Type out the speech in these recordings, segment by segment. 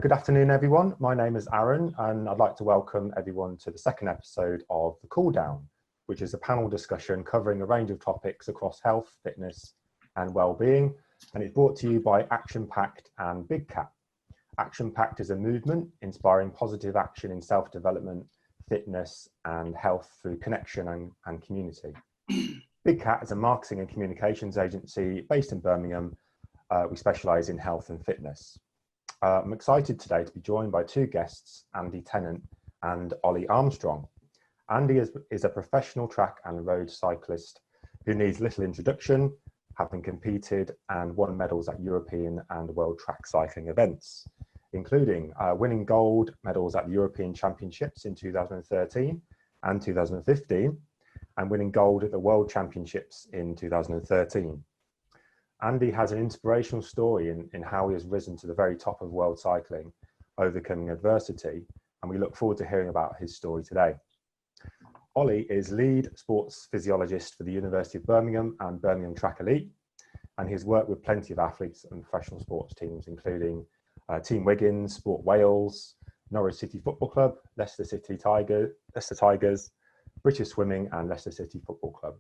Good afternoon, everyone. My name is Aaron, and I'd like to welcome everyone to the second episode of The Cool Down, which is a panel discussion covering a range of topics across health, fitness, and well-being. And it's brought to you by Action Pact and Big Cat. Action Pact is a movement inspiring positive action in self-development, fitness, and health through connection and community. Big Cat is a marketing and communications agency based in Birmingham. We specialise in health and fitness. I'm excited today to be joined by two guests, Andy Tennant and Ollie Armstrong. Andy is a professional track and road cyclist who needs little introduction, having competed and won medals at European and World Track Cycling events, including winning gold medals at the European Championships in 2013 and 2015, and winning gold at the World Championships in 2013. Andy has an inspirational story in how he has risen to the very top of world cycling, overcoming adversity, and we look forward to hearing about his story today. Ollie is lead sports physiologist for the University of Birmingham and Birmingham Track Elite, and he's worked with plenty of athletes and professional sports teams, including Team Wiggins, Sport Wales, Norwich City Football Club, Leicester Tigers, British Swimming, and Leicester City Football Club.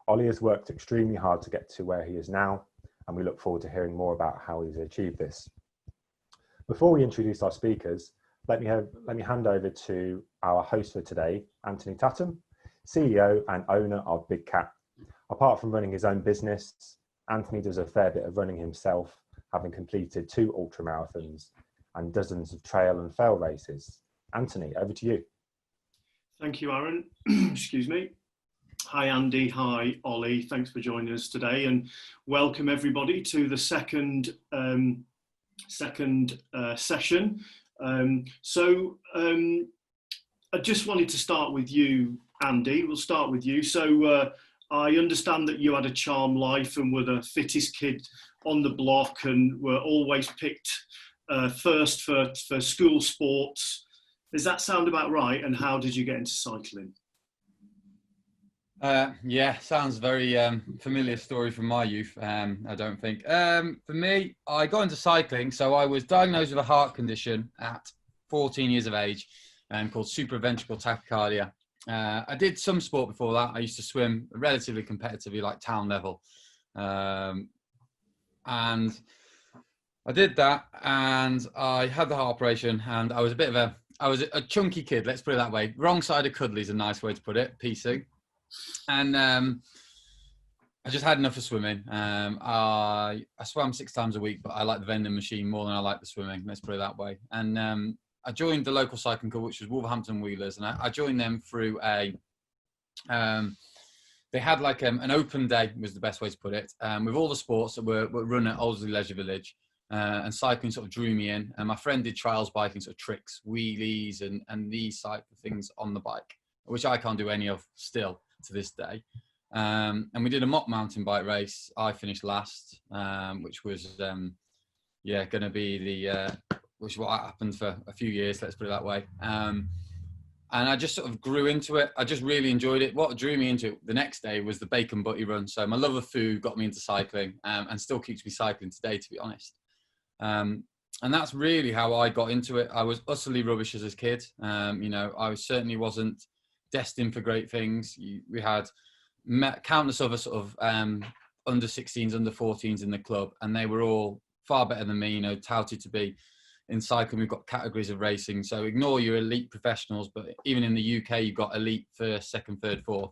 Ollie has worked extremely hard to get to where he is now, and we look forward to hearing more about how he's achieved this. Before we introduce our speakers, let me hand over to our host for today, Anthony Tatham, CEO and owner of Big Cat. Apart from running his own business, Anthony does a fair bit of running himself, having completed 2 ultramarathons and dozens of trail and trail races. Anthony, over to you. Thank you, Aaron. Excuse me. Hi, Andy. Hi, Ollie. Thanks for joining us today, and welcome everybody to the second session. I just wanted to start with you, Andy. We'll start with you. So I understand that you had a charmed life and were the fittest kid on the block and were always picked first for school sports. Does that sound about right? And how did you get into cycling? Yeah, sounds very familiar story from my youth, I don't think. For me, I got into cycling, so I was diagnosed with a heart condition at 14 years of age called supraventricular tachycardia. I did some sport before that. I used to swim relatively competitively, like town level. And I did that, and I had the heart operation, and I was a chunky kid, let's put it that way. Wrong side of cuddly is a nice way to put it, PC. And I just had enough of swimming. I swam 6 times a week, but I like the vending machine more than I like the swimming, let's put it that way. And I joined the local cycling club, which was Wolverhampton Wheelers, and I joined them through they had like an open day, was the best way to put it, with all the sports that were run at Olsley Leisure Village. And cycling sort of drew me in, and my friend did trials biking, sort of tricks, wheelies, and these type of things on the bike, which I can't do any of still to this day. And we did a mock mountain bike race. I finished last, which was going to be which is what happened for a few years, let's put it that way. And I just sort of grew into it. I just really enjoyed it. What drew me into it the next day was the bacon butty run. So my love of food got me into cycling, and still keeps me cycling today, to be honest. And that's really how I got into it. I was utterly rubbish as a kid. I certainly wasn't destined for great things. We had countless other sort of under 16s, under 14s in the club, and they were all far better than me, touted to be. In cycling, we've got categories of racing, so ignore your elite professionals, but even in the UK, you've got elite first, second, third, fourth.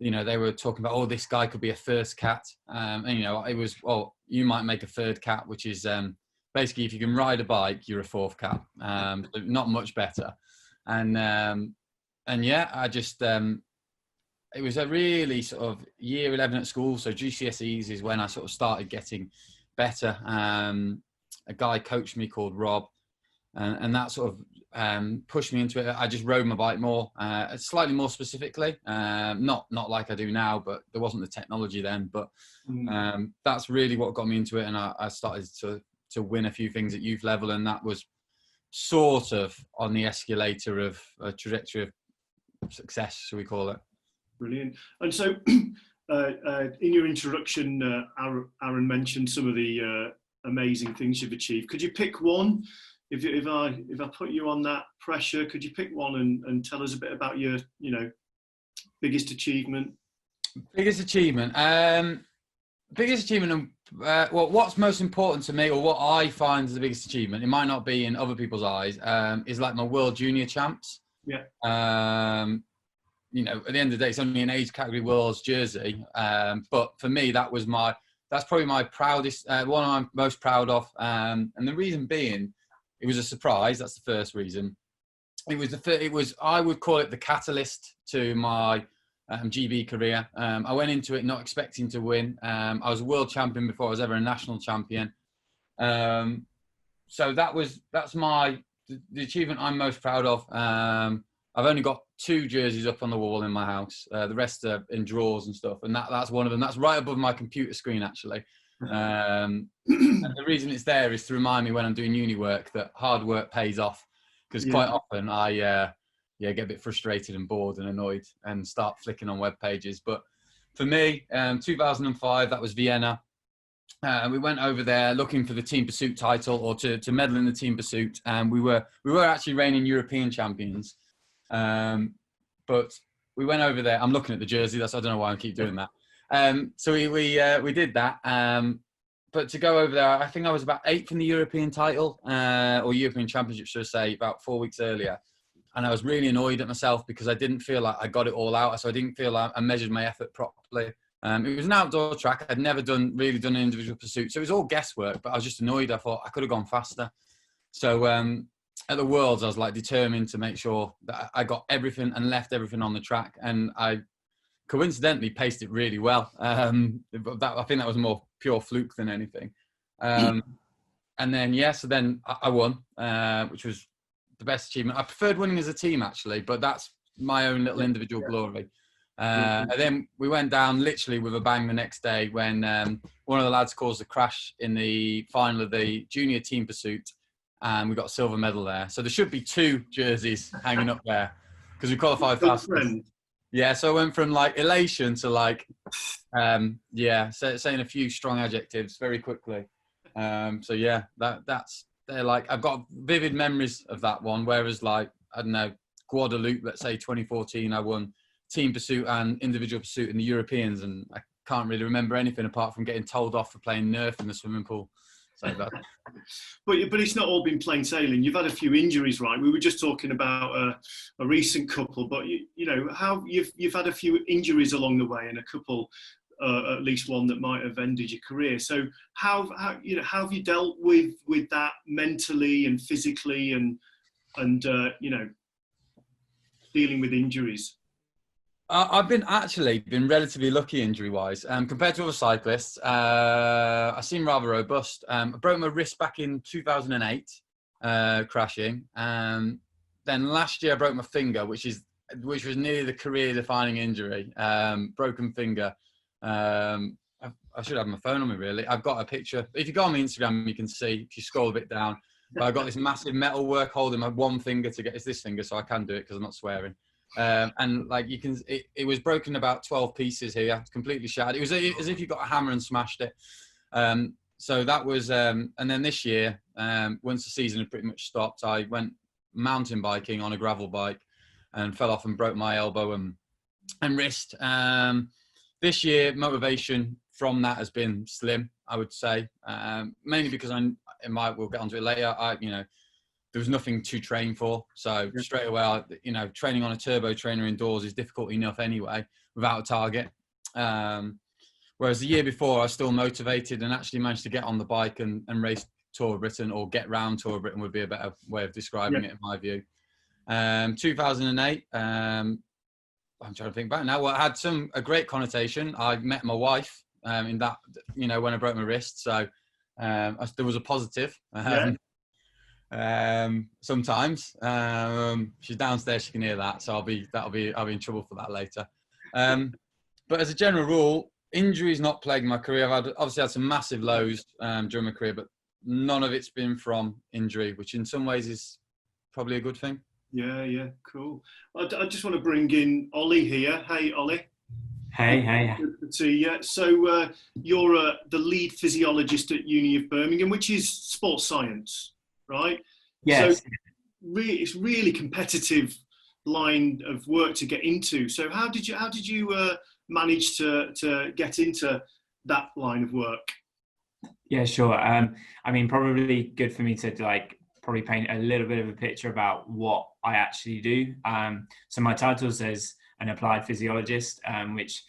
They were talking about, this guy could be a first cat. It was, you might make a third cat, which is basically if you can ride a bike, you're a fourth cat. Not much better. And yeah, I just, it was a really sort of year 11 at school. So GCSEs is when I sort of started getting better. A guy coached me called Rob, and that sort of pushed me into it. I just rode my bike more, slightly more specifically, not like I do now, but there wasn't the technology then. But that's really what got me into it. And I started to win a few things at youth level, and that was sort of on the escalator of a trajectory of success, shall we call it. Brilliant. And so in your introduction, Aaron mentioned some of the amazing things you've achieved. Could you pick one if I put you on that pressure, could you pick one and tell us a bit about your, biggest achievement? Biggest achievement. Well, what's most important to me, or what I find is the biggest achievement, it might not be in other people's eyes, is like my World Junior Champs. Yeah. At the end of the day, it's only an age category World's jersey. But for me, that's probably my proudest, one I'm most proud of. And the reason being, it was a surprise. That's the first reason. I would call it the catalyst to my GB career. I went into it not expecting to win. I was a world champion before I was ever a national champion. So that's the achievement I'm most proud of. I've only got 2 jerseys up on the wall in my house. The rest are in drawers and stuff. And that's one of them. That's right above my computer screen, actually. And the reason it's there is to remind me when I'm doing uni work that hard work pays off. Because quite often I get a bit frustrated and bored and annoyed and start flicking on web pages. But for me, 2005, that was Vienna. We went over there looking for the team pursuit title, or to medal in the team pursuit. And we were actually reigning European champions. But we went over there. I'm looking at the jersey. I don't know why I keep doing that. So we did that. But to go over there, I think I was about 8th in the European title, or European Championship, should I say, about 4 weeks earlier. And I was really annoyed at myself because I didn't feel like I got it all out. So I didn't feel like I measured my effort properly. It was an outdoor track. I'd never really done an individual pursuit. So it was all guesswork, but I was just annoyed. I thought I could have gone faster. So at the Worlds, I was like determined to make sure that I got everything and left everything on the track. And I coincidentally paced it really well. I think that was more pure fluke than anything. And then, so then I won, which was the best achievement. I preferred winning as a team, actually, but that's my own little individual glory. And then we went down literally with a bang the next day when one of the lads caused a crash in the final of the junior team pursuit, and we got a silver medal there. So there should be 2 jerseys hanging up there because we qualified fast. Yeah, so I went from like elation to like, saying a few strong adjectives very quickly. So yeah, they're like, I've got vivid memories of that one. Whereas like, I don't know, Guadeloupe, let's say 2014, I won team pursuit and individual pursuit in the Europeans, and I can't really remember anything apart from getting told off for playing Nerf in the swimming pool. So that. But it's not all been plain sailing. You've had a few injuries, right? We were just talking about a recent couple, but how you've had a few injuries along the way, and a couple, at least one that might have ended your career. So how have you dealt with that mentally and physically, and dealing with injuries? I've been relatively lucky injury-wise. Compared to other cyclists, I seem rather robust. I broke my wrist back in 2008, crashing. Then last year I broke my finger, which was nearly the career-defining injury. Broken finger. I should have my phone on me, really. I've got a picture. If you go on my Instagram, you can see, if you scroll a bit down. But I've got this massive metal work holding my one finger to get, it's this finger, so I can do it because I'm not swearing. And like you can, it was broken about 12 pieces here. It's completely shattered. It was as if you got a hammer and smashed it. So that was, and then this year, once the season had pretty much stopped, I went mountain biking on a gravel bike and fell off and broke my elbow and wrist. This year, motivation from that has been slim, I would say, mainly because we'll get onto it later. There was nothing to train for. So straight away, training on a turbo trainer indoors is difficult enough anyway, without a target. Whereas the year before, I was still motivated and actually managed to get on the bike and race Tour of Britain, or get round Tour of Britain would be a better way of describing it in my view. 2008, I'm trying to think back now. Well, it had a great connotation. I met my wife in that, when I broke my wrist. So there was a positive. Sometimes she's downstairs, she can hear that, so I'll be in trouble for that later. But as a general rule, injuries not plaguing my career. I've obviously had some massive lows during my career, but none of it's been from injury, which in some ways is probably a good thing. Yeah, cool. I just want to bring in Ollie here. Hey, Ollie. Hey. Good to see you. So you're the lead physiologist at Uni of Birmingham, which is sports science, right? So Yes. it's really competitive line of work to get into. So how did you manage to get into that line of work? Yeah, sure. I mean, probably good for me to probably paint a little bit of a picture about what I actually do. So my title says an applied physiologist, which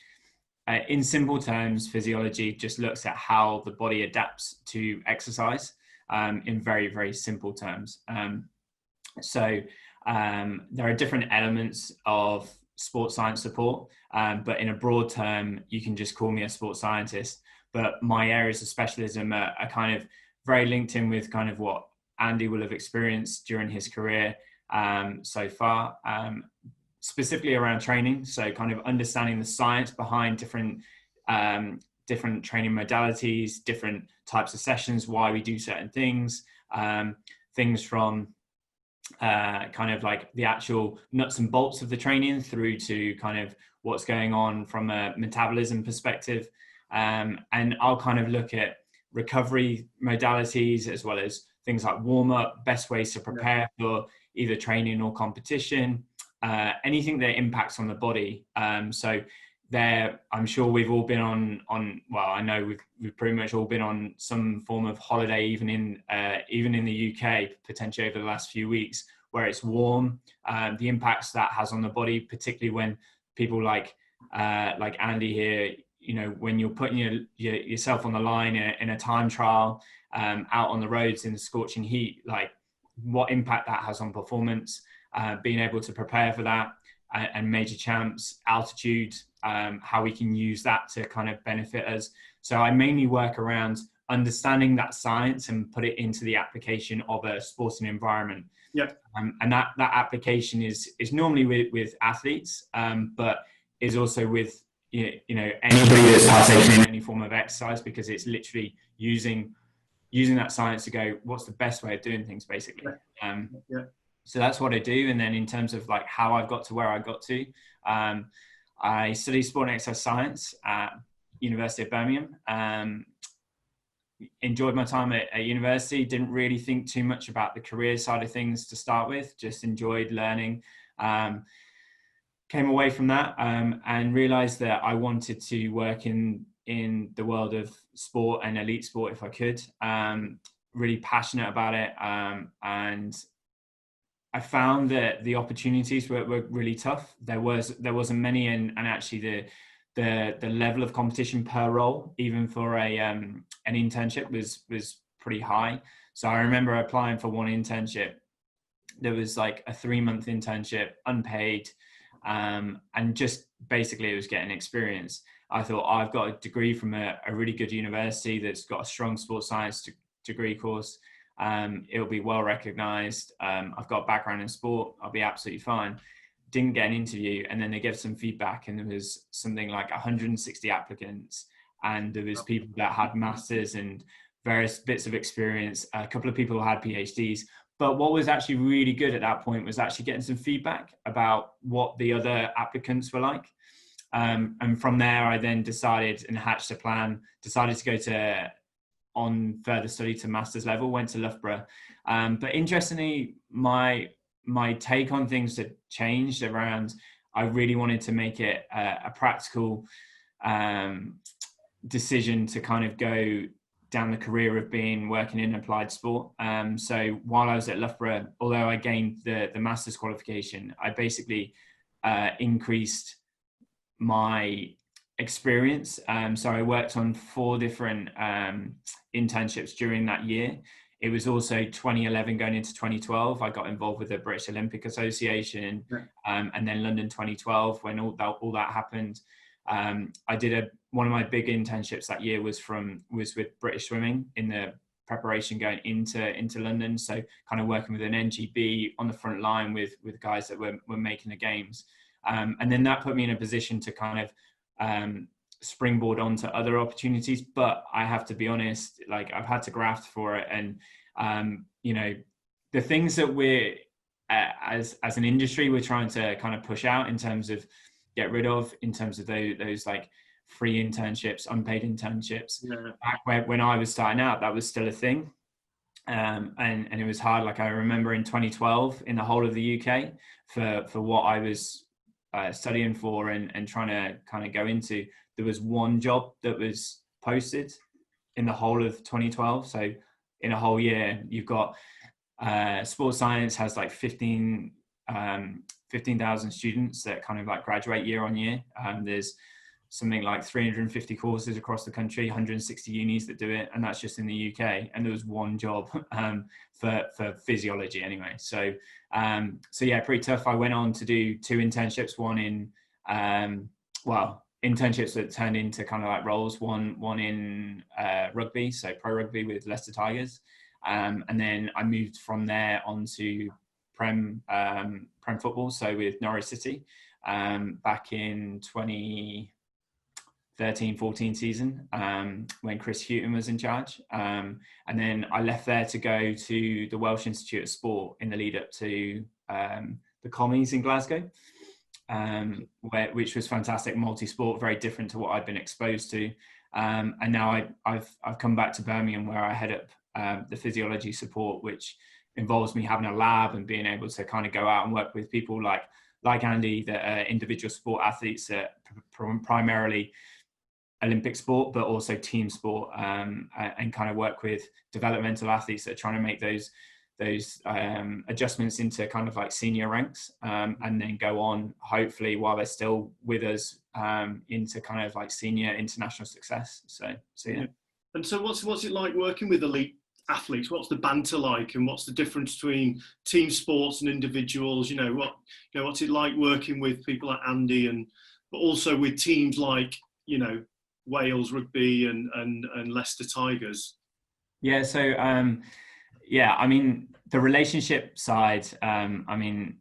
in simple terms, physiology just looks at how the body adapts to exercise in very, very simple terms. So there are different elements of sports science support, but in a broad term, you can just call me a sports scientist. But my areas of specialism are kind of very linked in with kind of what Andy will have experienced during his career so far, specifically around training. So kind of understanding the science behind different training modalities, different types of sessions, why we do certain things, things from kind of like the actual nuts and bolts of the training through to kind of what's going on from a metabolism perspective. And I'll kind of look at recovery modalities as well as things like warm-up, best ways to prepare for either training or competition, anything that impacts on the body. So there, I'm sure we've all been on well, I know we've pretty much all been on some form of holiday, even in the UK, potentially over the last few weeks, where it's warm, the impacts that has on the body, particularly when people like Andy here, you know, when you're putting yourself on the line in a time trial, out on the roads in the scorching heat, like what impact that has on performance, being able to prepare for that, and major champs, altitude, how we can use that to kind of benefit us. So I mainly work around understanding that science and put it into the application of a sporting environment. Yeah. And that application is normally with athletes, but is also with you know anybody that's partaking in any form of exercise, because it's literally using that science to go, what's the best way of doing things, basically. So that's what I do. And then in terms of like how I've got to where I got to, I studied sport and exercise science at University of Birmingham. Enjoyed my time at university, didn't really think too much about the career side of things to start with, just enjoyed learning. Came away from that and realized that I wanted to work in the world of sport and elite sport if I could. Really passionate about it, and I found that the opportunities were really tough. There wasn't many, and actually the level of competition per role, even for an internship, was pretty high. So I remember applying for one internship. There was like a 3-month internship, unpaid, and just basically it was getting experience. I thought, I've got a degree from a really good university that's got a strong sports science degree course. It'll be well recognized. I've got a background in sport. I'll be absolutely fine. Didn't get an interview, and then they gave some feedback, and there was something like 160 applicants, and there was people that had masters and various bits of experience. A couple of people had PhDs. But what was actually really good at that point was actually getting some feedback about what the other applicants were like. And from there, I then decided and hatched a plan, decided to go on further study to master's level, went to Loughborough. But interestingly, my take on things had changed around, I really wanted to make it a practical decision to kind of go down the career of working in applied sport. So while I was at Loughborough, although I gained the master's qualification, I basically increased my experience. So I worked on 4 different internships during that year. It was also 2011 going into 2012. I got involved with the British Olympic Association, and then London 2012 when all that happened. I did one of my big internships that year was with British Swimming in the preparation going into London. So kind of working with an NGB on the front line with guys that were making the games. And then that put me in a position to kind of springboard onto other opportunities. But I have to be honest, like I've had to graft for it. And, you know, the things that we're, as an industry, we're trying to kind of push out in terms of get rid of, in terms of those like free internships, unpaid internships. Back when I was starting out, that was still a thing. and it was hard. Like I remember in 2012 in the whole of the UK for what I was studying for and trying to kind of go into, there was one job that was posted in the whole of 2012. So in a whole year, you've got sports science has like 15,000 students that kind of like graduate year on year. There's something like 350 courses across the country, 160 unis that do it, and that's just in the UK. And there was one job for physiology anyway. So yeah, pretty tough. I went on to do 2 internships, one in internships that turned into kind of like roles. One in rugby, so pro rugby with Leicester Tigers, and then I moved from there on to Prem football, so with Norwich City, back in 2013-14 season, when Chris Houghton was in charge, and then I left there to go to the Welsh Institute of Sport in the lead up to the Commies in Glasgow, which was fantastic, multi-sport, very different to what I'd been exposed to, and now I've come back to Birmingham, where I head up the physiology support, which involves me having a lab and being able to kind of go out and work with people like Andy, that are individual sport athletes that primarily Olympic sport, but also team sport, and kind of work with developmental athletes that are trying to make those adjustments into kind of like senior ranks, and then go on, hopefully while they're still with us, into kind of like senior international success. So yeah. And so what's it like working with elite athletes? What's the banter like, and what's the difference between team sports and individuals? What's it like working with people like Andy, but also with teams like Wales Rugby and Leicester Tigers? Yeah, so I mean, the relationship side, it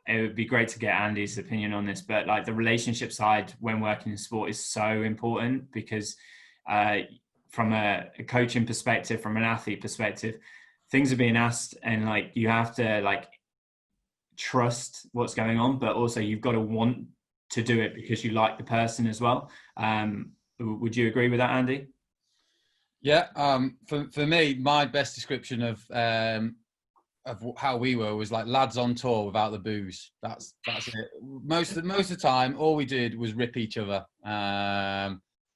would be great to get Andy's opinion on this, but like the relationship side when working in sport is so important, because from a coaching perspective, from an athlete perspective, things are being asked, and like you have to like trust what's going on, but also you've got to want to do it because you like the person as well. Would you agree with that, Andy? Yeah, for me, my best description of how we were was like lads on tour without the booze. That's it. Most of the time, all we did was rip each other.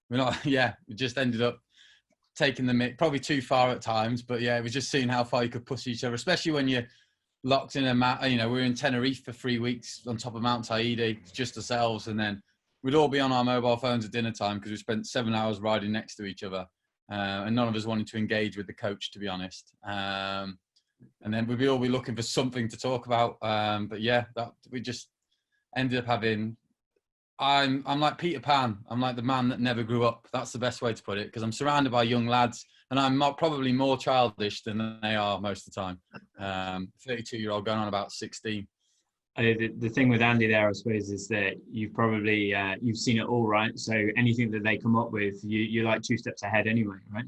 We just ended up taking the mick probably too far at times, but yeah, it was just seeing how far you could push each other, especially when you're locked in we were in Tenerife for 3 weeks on top of Mount Taidi, just ourselves, and then we'd all be on our mobile phones at dinner time because we spent 7 hours riding next to each other, and none of us wanted to engage with the coach, to be honest. And then we'd all be looking for something to talk about. But yeah, we just ended up having. I'm like Peter Pan. I'm like the man that never grew up. That's the best way to put it, because I'm surrounded by young lads, and I'm probably more childish than they are most of the time. 32-year-old going on about 16. The thing with Andy there, I suppose, is that you've probably you've seen it all, right? So anything that they come up with, you're like 2 steps ahead anyway, right?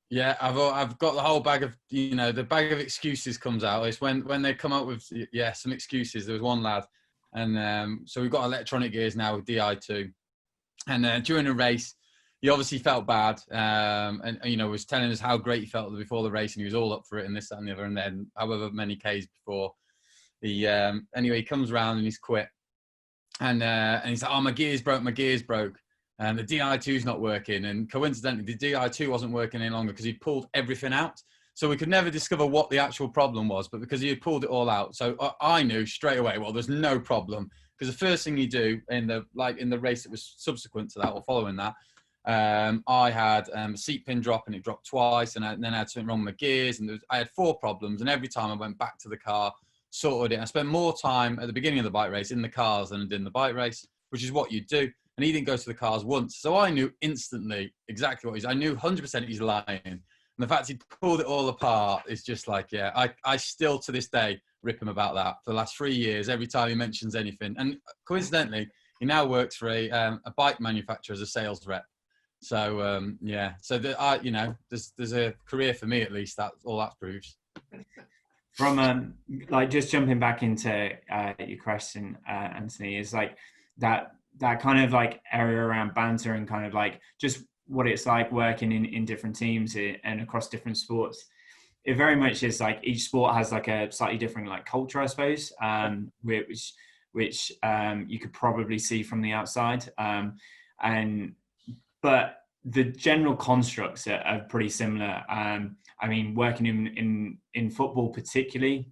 Yeah, I've got the whole bag of the bag of excuses comes out. It's when they come up with some excuses. There was one lad, and so we've got electronic gears now with Di2, and during a race, he obviously felt bad, and was telling us how great he felt before the race, and he was all up for it, and this, that, and the other, and then however many Ks before. He comes around and he's quit, and he's like, "Oh, my gear's broke, and the Di2's not working." And coincidentally, the Di2 wasn't working any longer because he pulled everything out. So we could never discover what the actual problem was, but because he had pulled it all out, so I knew straight away, well, there's no problem, because the first thing you do in the race that was subsequent to that or following that, I had a seat pin drop, and it dropped twice, and then I had something wrong with my gears, and I had 4 problems, and every time I went back to the car, sorted it. I spent more time at the beginning of the bike race in the cars than I did in the bike race, which is what you do. And he didn't go to the cars once. So I knew instantly exactly what he's. I knew 100% he's lying. And the fact he pulled it all apart is just like, yeah, I still to this day rip him about that for the last 3 years, every time he mentions anything. And coincidentally, he now works for a bike manufacturer as a sales rep. So, there's a career for me, at least. That's all that proves. From just jumping back into your question, Anthony, is like that kind of like area around banter and kind of like just what it's like working in different teams and across different sports it very much is like each sport has like a slightly different like culture, I suppose, which you could probably see from the outside. But the general constructs are pretty similar. I mean, working in football particularly,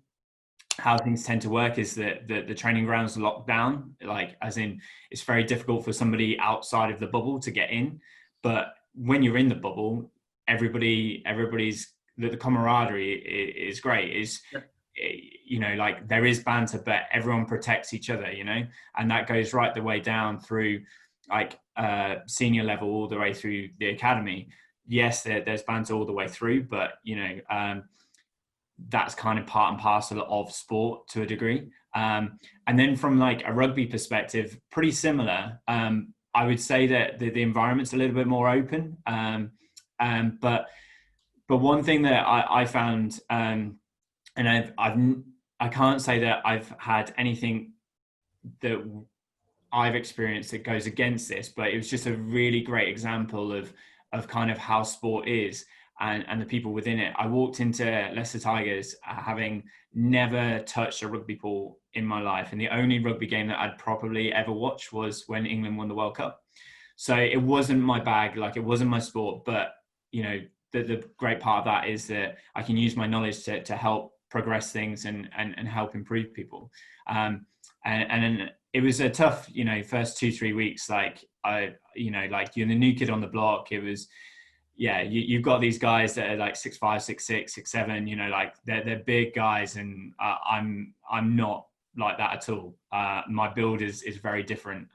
how things tend to work is that the training grounds are locked down, like as in it's very difficult for somebody outside of the bubble to get in. But when you're in the bubble, everybody's the camaraderie is great. You know, like there is banter, but everyone protects each other, you know, and that goes right the way down through like senior level all the way through the academy. Yes, there's banter all the way through, but you know, that's kind of part and parcel of sport to a degree. And then from like a rugby perspective, pretty similar. I would say that the environment's a little bit more open. But one thing that I found, and I can't say that I've had anything that I've experienced that goes against this, but it was just a really great example of kind of how sport is and the people within it. I walked into Leicester Tigers having never touched a rugby ball in my life, and the only rugby game that I'd probably ever watched was when England won the World Cup. So it wasn't my bag, like it wasn't my sport, but you know, the great part of that is that I can use my knowledge to help progress things and help improve people. And it was a tough, you know, first 2-3 weeks. Like you know, like you're the new kid on the block. It was, yeah, you've got these guys that are like 6'5", 6'6", 6'7", you know, like they're big guys, and I'm not like that at all. My build is very different.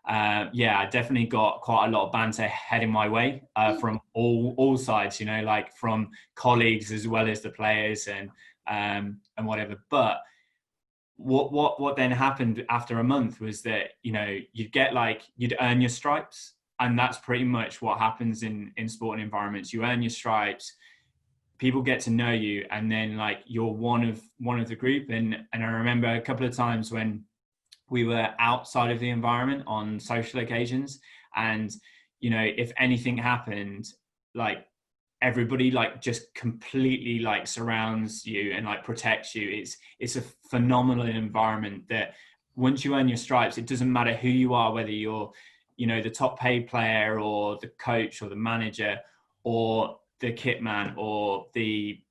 Yeah, I definitely got quite a lot of banter heading my way from all sides, you know, like from colleagues as well as the players and whatever. But what then happened after a month was that, you know, you'd earn your stripes, and that's pretty much what happens in sporting environments. You earn your stripes, people get to know you, and then like you're one of the group. And I remember a couple of times when we were outside of the environment on social occasions, and you know, if anything happened, like everybody like just completely like surrounds you and like protects you. It's a phenomenal environment that once you earn your stripes, it doesn't matter who you are, whether you're, you know, the top paid player or the coach or the manager or the kit man or the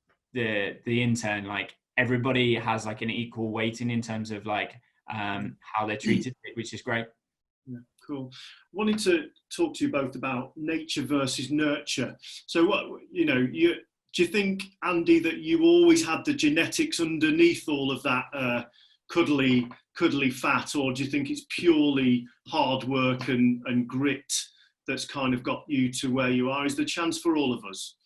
intern, like everybody has like an equal weighting in terms of like how they're treated, which is great. Yeah, cool. Wanted to talk to you both about nature versus nurture. So what, you know, do you think, Andy, that you always had the genetics underneath all of that cuddly fat, or do you think it's purely hard work and grit that's kind of got you to where you are? Is there a chance for all of us?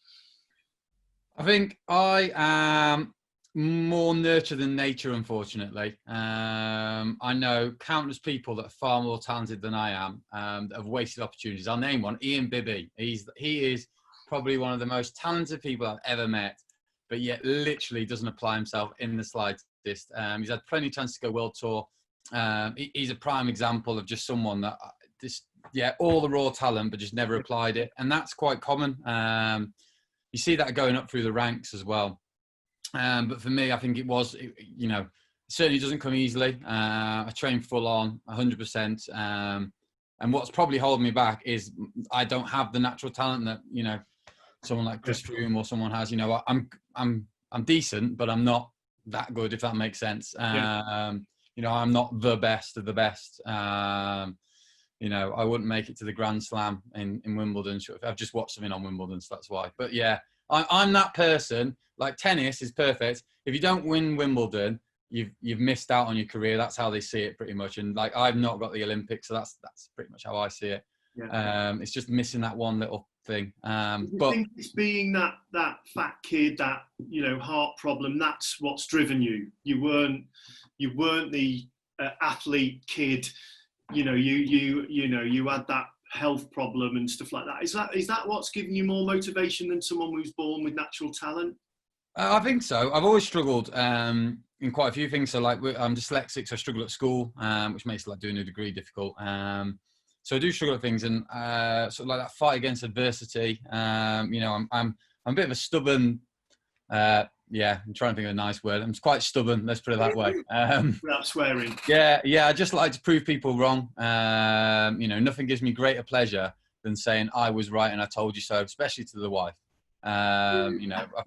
I think I am more nurture than nature, unfortunately. I know countless people that are far more talented than I am, that have wasted opportunities. I'll name one, Ian Bibby. He is probably one of the most talented people I've ever met, but yet literally doesn't apply himself in the slightest. He's had plenty of chances to go world tour. He's a prime example of just someone that all the raw talent, but just never applied it. And that's quite common. You see that going up through the ranks as well. But for me, I think it certainly doesn't come easily. I train full on 100%. And what's probably holding me back is I don't have the natural talent that, you know, someone like Chris Froome or someone has. You know, I'm decent, but I'm not that good, if that makes sense. You know, I'm not the best of the best. You know, I wouldn't make it to the Grand Slam in Wimbledon. I've just watched something on Wimbledon, so that's why. But yeah, I'm that person. Like tennis is perfect. If you don't win Wimbledon, you've missed out on your career. That's how they see it pretty much. And like I've not got the Olympics, so that's pretty much how I see it. Yeah. It's just missing that one little thing. Do you think it's being that fat kid, that, you know, heart problem, that's what's driven you? You weren't the athlete kid. You know, you had that health problem and stuff like that. Is that what's giving you more motivation than someone who's born with natural talent? I think so. I've always struggled in quite a few things. So like I'm dyslexic, so I struggle at school, which makes like doing a degree difficult. So I do struggle at things, and sort of like that fight against adversity. You know, I'm I'm a bit of a stubborn. Yeah, I'm trying to think of a nice word. I'm quite stubborn. Let's put it that way. Without swearing. Yeah. I just like to prove people wrong. Nothing gives me greater pleasure than saying I was right and I told you so, especially to the wife. I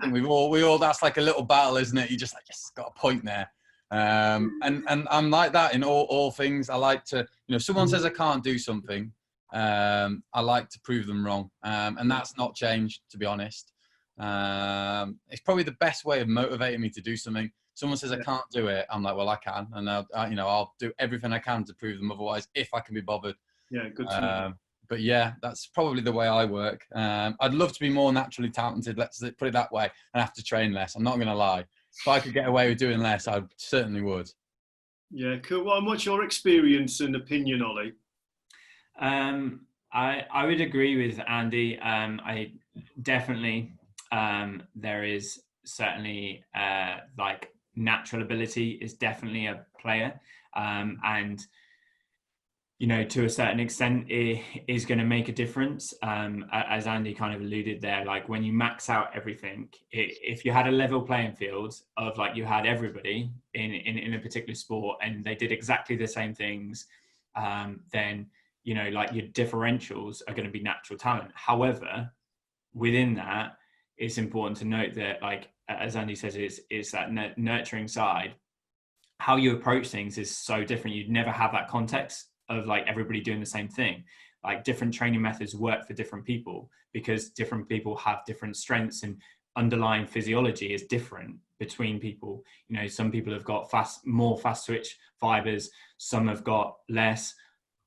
think we all. That's like a little battle, isn't it? You just like, yes, got a point there. And I'm like that in all things. I like to, if someone says I can't do something, I like to prove them wrong. And that's not changed, to be honest. It's probably the best way of motivating me to do something. Someone says I can't do it, I'm like, well, I can, and I'll do everything I can to prove them otherwise, if I can be bothered. Yeah, good to know. But yeah, that's probably the way I work. I'd love to be more naturally talented, let's put it that way, and have to train less. I'm not going to lie. If I could get away with doing less, I certainly would. Yeah, cool. Well, what's your experience and opinion, Ollie? I would agree with Andy. I definitely, there is certainly like natural ability is definitely a player, and to a certain extent it is going to make a difference, as Andy kind of alluded there. Like when you max out everything, if you had a level playing field of like you had everybody in a particular sport and they did exactly the same things, then like your differentials are going to be natural talent. However, within that, it's important to note that, like as Andy says, it's that nurturing side. How you approach things is so different. You'd never have that context of like everybody doing the same thing. Like different training methods work for different people because different people have different strengths, and underlying physiology is different between people. Some people have got more fast twitch fibers, some have got less.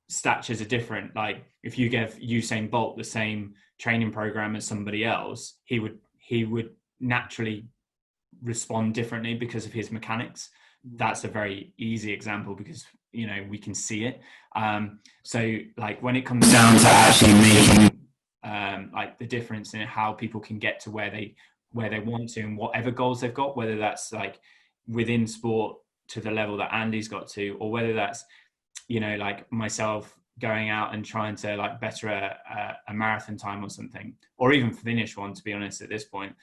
Statures are different. Like if you give Usain Bolt the same training program as somebody else, he would naturally respond differently because of his mechanics. That's a very easy example because we can see it. So like when it comes down to actually making like the difference in how people can get to where they want to, and whatever goals they've got, whether that's like within sport to the level that Andy's got to, or whether that's like myself going out and trying to like better a marathon time or something, or even finish one, to be honest, at this point.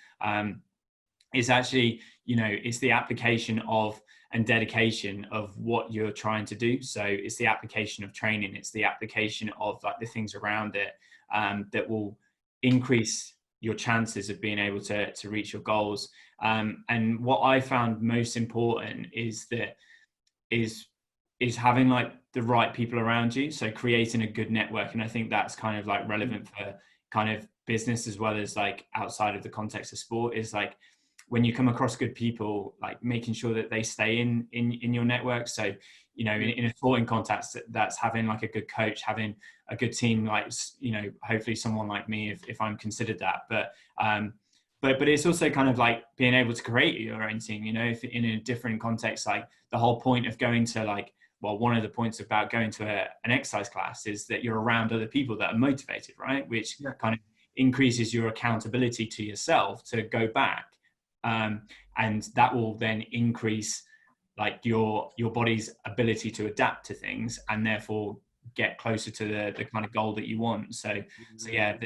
It's actually, it's the application of and dedication of what you're trying to do. So it's the application of training. It's the application of like the things around it that will increase your chances of being able to reach your goals. And what I found most important is having like the right people around you. So creating a good network. And I think that's kind of like relevant for kind of business as well as like outside of the context of sport, is like when you come across good people, like making sure that they stay in your network. So, in a sporting context, that's having like a good coach, having a good team, like, hopefully someone like me, if I'm considered that, but it's also kind of like being able to create your own team, if in a different context, like the whole point of going to like, well, one of the points about going to an exercise class is that you're around other people that are motivated, right? Which kind of increases your accountability to yourself to go back. And that will then increase like your body's ability to adapt to things, and therefore get closer to the kind of goal that you want. So yeah,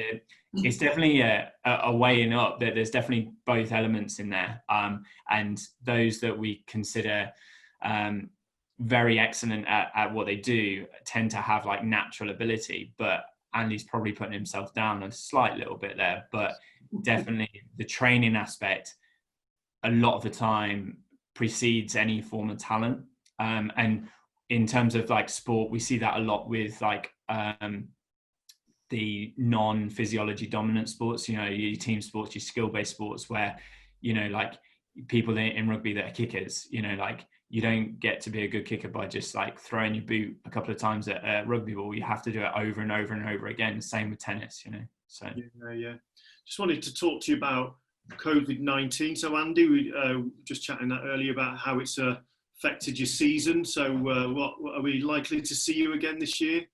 it's definitely a weighing up. That there's definitely both elements in there. And those that we consider very excellent at what they do tend to have like natural ability, but Andy's probably putting himself down a slight little bit there. But definitely the training aspect a lot of the time precedes any form of talent. And in terms of like sport, we see that a lot with like the non-physiology dominant sports, your team sports, your skill-based sports, where, like people in rugby that are kickers, like you don't get to be a good kicker by just like throwing your boot a couple of times at a rugby ball. You have to do it over and over and over again. Same with tennis, so. Yeah. Just wanted to talk to you about COVID-19. So Andy, we just chatting that earlier about how it's affected your season. So what are we likely to see you again this year?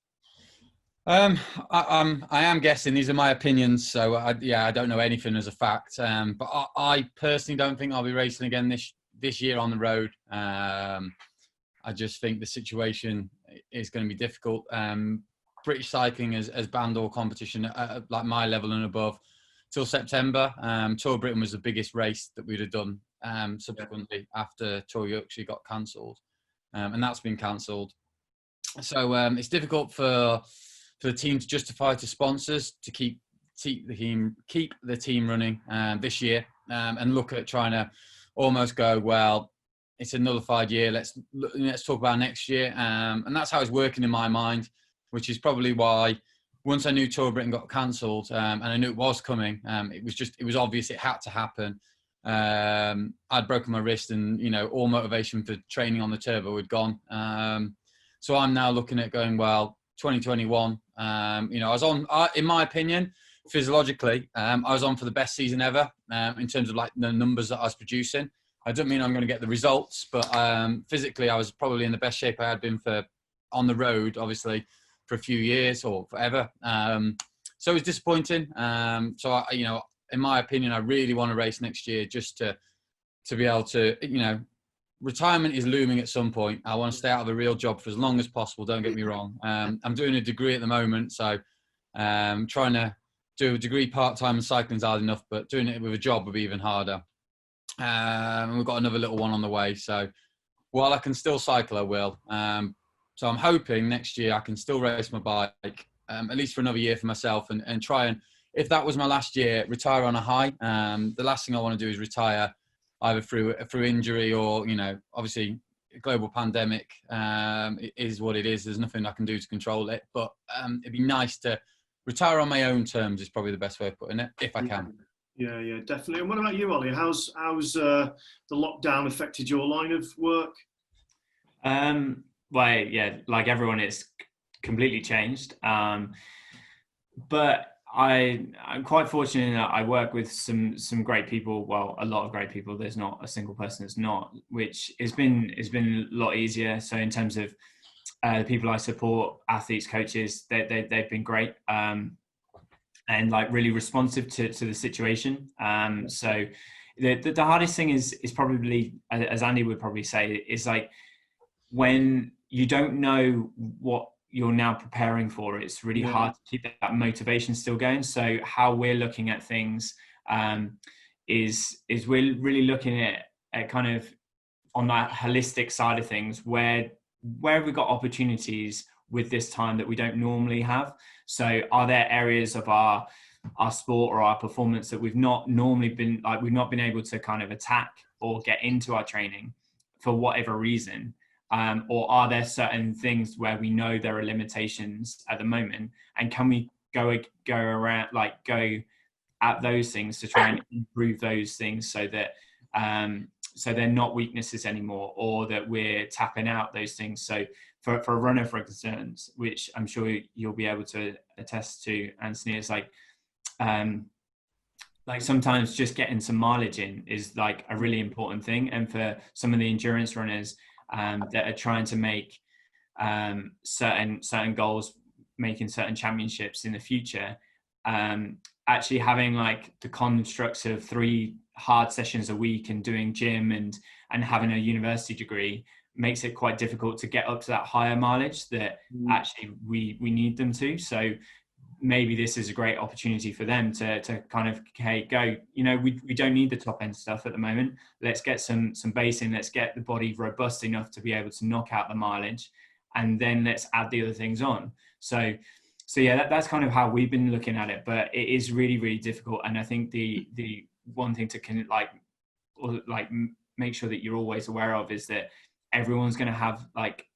I am guessing. These are my opinions, so I don't know anything as a fact. But I personally don't think I'll be racing again this year on the road. I just think the situation is going to be difficult. British cycling has banned all competition at like my level and above. till September. Tour of Britain was the biggest race that we'd have done subsequently after Tour of Yorkshire got cancelled, and that's been cancelled. So it's difficult for the team to justify to sponsors to keep the team running this year, and look at trying to almost go, well, it's a nullified year. Let's talk about next year, and that's how it's working in my mind, which is probably why once I knew Tour of Britain got cancelled, and I knew it was coming, it was obvious it had to happen. I'd broken my wrist, and all motivation for training on the turbo had gone. So I'm now looking at going, well, 2021. I was on, in my opinion, physiologically, I was on for the best season ever in terms of like the numbers that I was producing. I don't mean I'm going to get the results, but physically I was probably in the best shape I had been for on the road, obviously, for a few years or forever. So it was disappointing. So in my opinion, I really want to race next year just to be able to, retirement is looming at some point. I want to stay out of a real job for as long as possible. Don't get me wrong. I'm doing a degree at the moment, so trying to do a degree part-time in cycling is hard enough, but doing it with a job would be even harder. And we've got another little one on the way. So while I can still cycle, I will. So I'm hoping next year I can still race my bike, at least for another year for myself, and try and, if that was my last year, retire on a high. The last thing I want to do is retire either through injury or, obviously global pandemic is what it is. There's nothing I can do to control it, but it'd be nice to retire on my own terms is probably the best way of putting it, if I can. Yeah, definitely. And what about you, Ollie? How's the lockdown affected your line of work? Well, yeah, like everyone, it's completely changed. But I'm quite fortunate that I work with some great people. Well, a lot of great people. There's not a single person that's not, which has been a lot easier. So in terms of the people I support, athletes, coaches, they've been great, and like really responsive to the situation. So the hardest thing is probably, as Andy would probably say, is like when you don't know what you're now preparing for, it's really hard to keep that motivation still going. So how we're looking at things is we're really looking at kind of on that holistic side of things, where have we got opportunities with this time that we don't normally have? So are there areas of our sport or our performance that we've not been able to kind of attack or get into our training for whatever reason? Or are there certain things where we know there are limitations at the moment, and can we go at those things to try and improve those things so that so they're not weaknesses anymore, or that we're tapping out those things. So for a runner, for instance, which I'm sure you'll be able to attest to, Anthony, it's like sometimes just getting some mileage in is like a really important thing. And for some of the endurance runners that are trying to make certain goals, making certain championships in the future, actually having like the constructs of 3 hard sessions a week and doing gym and having a university degree makes it quite difficult to get up to that higher mileage that actually we need them to. So maybe this is a great opportunity for them to kind of, hey, go, we don't need the top end stuff at the moment. Let's get some base in. Let's get the body robust enough to be able to knock out the mileage, and then let's add the other things on. So yeah, that's kind of how we've been looking at it, but it is really, really difficult. And I think the one thing to make sure that you're always aware of is that everyone's going to have like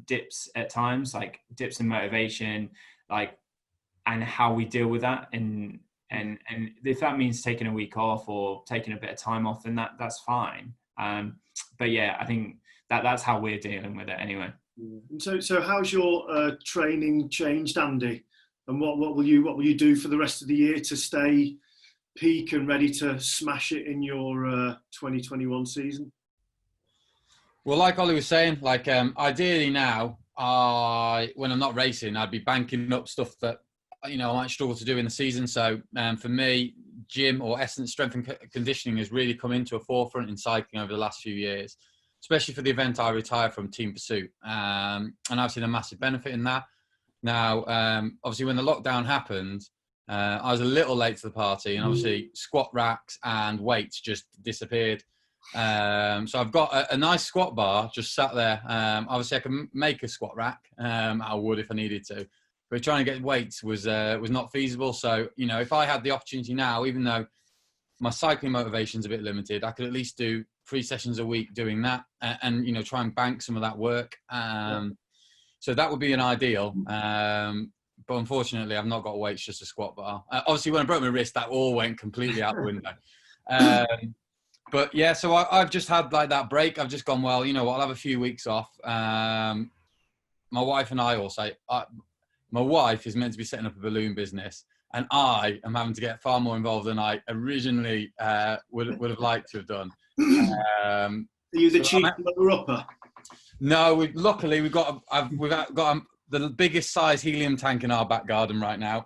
dips at times, like dips in motivation, and how we deal with that. And if that means taking a week off or taking a bit of time off, then that's fine. But yeah, I think that's how we're dealing with it anyway. So how's your training changed, Andy? And what will you do for the rest of the year to stay peak and ready to smash it in your 2021 season? Well, like Ollie was saying, ideally now, when I'm not racing, I'd be banking up stuff that I might struggle to do in the season. So for me, gym or essence strength and conditioning has really come into a forefront in cycling over the last few years, especially for the event I retire from, Team Pursuit. And I've seen a massive benefit in that. Now, obviously, when the lockdown happened, I was a little late to the party, and obviously squat racks and weights just disappeared. So I've got a nice squat bar just sat there. Obviously I can make a squat rack out of wood if I needed to, but trying to get weights was not feasible. So, you know, if I had the opportunity now, even though my cycling motivation's a bit limited, I could at least do 3 sessions a week doing that, and you know, try and bank some of that work. So that would be an ideal. But unfortunately, I've not got weights, just a squat bar. Obviously, when I broke my wrist, that all went completely out the window. But yeah, so I've just had like that break. I've just gone, well, you know what, I'll have a few weeks off. My wife and I also, my wife is meant to be setting up a balloon business, and I am having to get far more involved than I originally would have liked to have done. Are you the chief motor-upper? No, luckily we've got the biggest size helium tank in our back garden right now.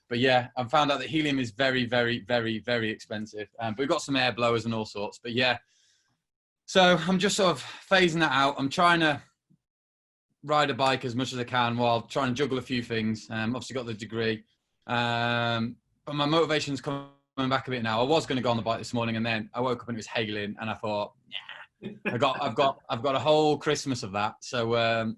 But yeah, I've found out that helium is very, very, very, very expensive. But we've got some air blowers and all sorts. But yeah, so I'm just sort of phasing that out. I'm trying to ride a bike as much as I can while trying to juggle a few things. Obviously got the degree. But my motivation's coming back a bit now. I was going to go on the bike this morning, and then I woke up and it was hailing, and I thought, yeah, I've got a whole Christmas of that. So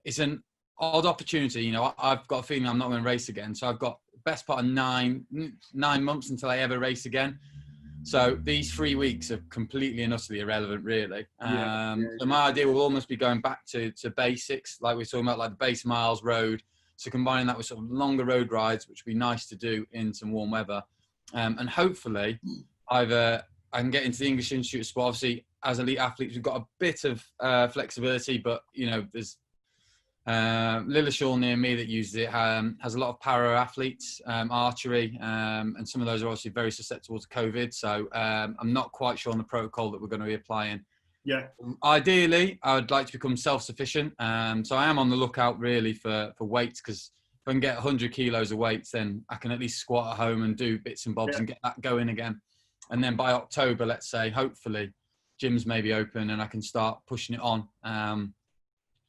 it's an odd opportunity. You know, I've got a feeling I'm not going to race again. So I've got the best part of nine months until I ever race again. So these 3 weeks are completely and utterly irrelevant, really. So my idea will almost be going back to basics, like we're talking about, like the base miles road. So combining that with sort of longer road rides, which would be nice to do in some warm weather. And hopefully I can get into the English Institute of Sport. Obviously, as elite athletes, we've got a bit of flexibility, but, you know, there's Lilleshall near me that uses it, has a lot of para athletes, archery, and some of those are obviously very susceptible to COVID. So I'm not quite sure on the protocol that we're going to be applying. Yeah. Ideally, I would like to become self-sufficient. So I am on the lookout really for weights, because if I can get 100 kilos of weights, then I can at least squat at home and do bits and bobs and get that going again. And then by October, let's say, hopefully, gyms may be open and I can start pushing it on.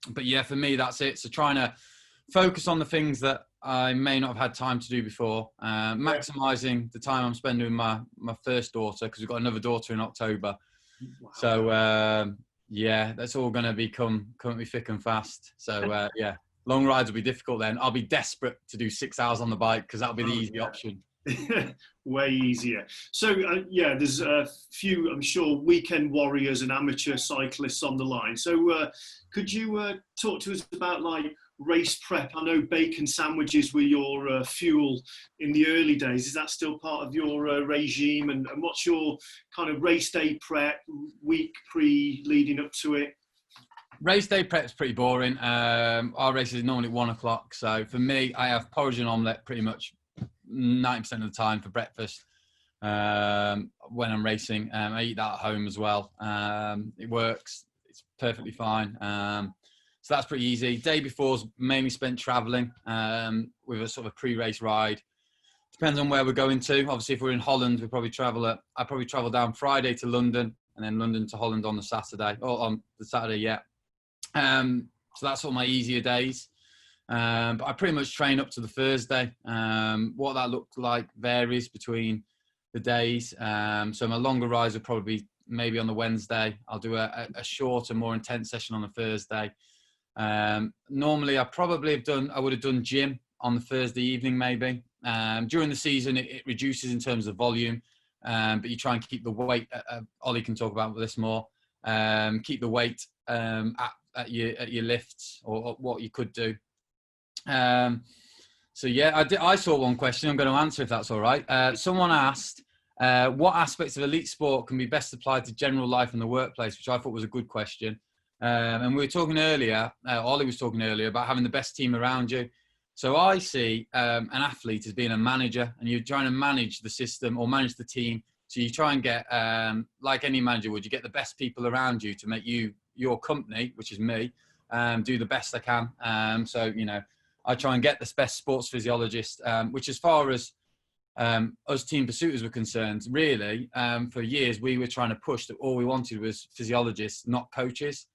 But yeah, for me, that's it. So trying to focus on the things that I may not have had time to do before, maximising the time I'm spending with my first daughter, because we've got another daughter in October. Wow. So yeah, that's all going to become currently thick and fast. So yeah, long rides will be difficult then. I'll be desperate to do 6 hours on the bike, because that'll be the easy option. Way easier. So yeah, there's a few, I'm sure, weekend warriors and amateur cyclists on the line. So could you talk to us about like race prep? I know bacon sandwiches were your fuel in the early days. Is that still part of your regime? And what's your kind of race day prep, week leading up to it? Race day prep's pretty boring. Our race is normally at 1 o'clock. So for me, I have porridge and omelette pretty much 90% of the time for breakfast when I'm racing. I eat that at home as well. It works. It's perfectly fine. So that's pretty easy. Day before's mainly spent traveling with a sort of a pre-race ride. Depends on where we're going to. Obviously, if we're in Holland, I probably travel down Friday to London, and then London to Holland on the Saturday, or on the Saturday, yeah. So that's all my easier days. But I pretty much train up to the Thursday. What that looks like varies between the days. So my longer rides will probably be maybe on the Wednesday. I'll do a shorter, more intense session on the Thursday. Normally I would have done gym on the Thursday evening maybe. During the season it reduces in terms of volume, but you try and keep the weight, Ollie can talk about this more, keep the weight at your lifts, or what you could do. So yeah, I saw one question I'm going to answer if that's all right. Someone asked, what aspects of elite sport can be best applied to general life in the workplace, which I thought was a good question. And we were talking earlier, Ollie was talking earlier about having the best team around you. So I see an athlete as being a manager, and you're trying to manage the system or manage the team. So you try and get, like any manager would, you get the best people around you to make your company, which is me, do the best I can. So, you know, I try and get the best sports physiologist, which as far as us team pursuiters were concerned, really, for years we were trying to push that all we wanted was physiologists, not coaches.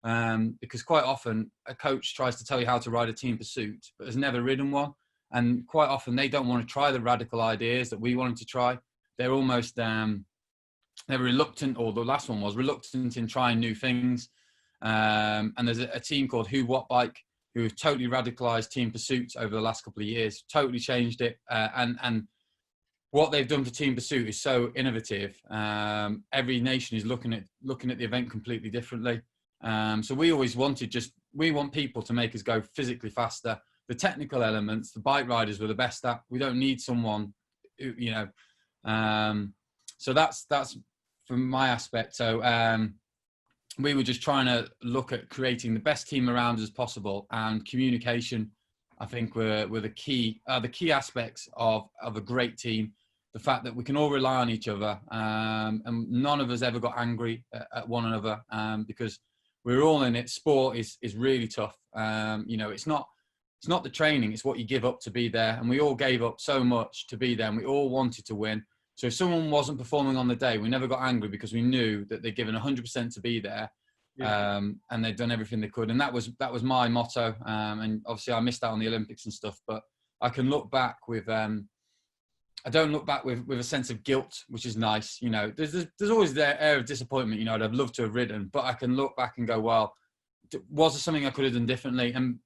Because quite often a coach tries to tell you how to ride a team pursuit, but has never ridden one. And quite often they don't want to try the radical ideas that we wanted to try. They're almost, they're reluctant, or the last one was reluctant in trying new things. And there's a team called Who What Bike, who have totally radicalized team pursuits over the last couple of years, totally changed it. And what they've done for team pursuit is so innovative. Every nation is looking at the event completely differently. So we always wanted we want people to make us go physically faster. The technical elements, the bike riders were the best at. We don't need someone, you know. So that's from my aspect. So we were just trying to look at creating the best team around us as possible, and communication, I think, were the key aspects of a great team. The fact that we can all rely on each other, and none of us ever got angry at one another, because we're all in it. Sport is really tough. You know, it's not the training, it's what you give up to be there. And we all gave up so much to be there, and we all wanted to win. So if someone wasn't performing on the day, we never got angry, because we knew that they'd given 100% to be there. Yeah. And they'd done everything they could. And that was my motto. And obviously I missed out on the Olympics and stuff, but I can look back with, I don't look back with a sense of guilt, which is nice. You know, there's always the air of disappointment. You know, I'd have loved to have ridden, but I can look back and go, well, was there something I could have done differently? And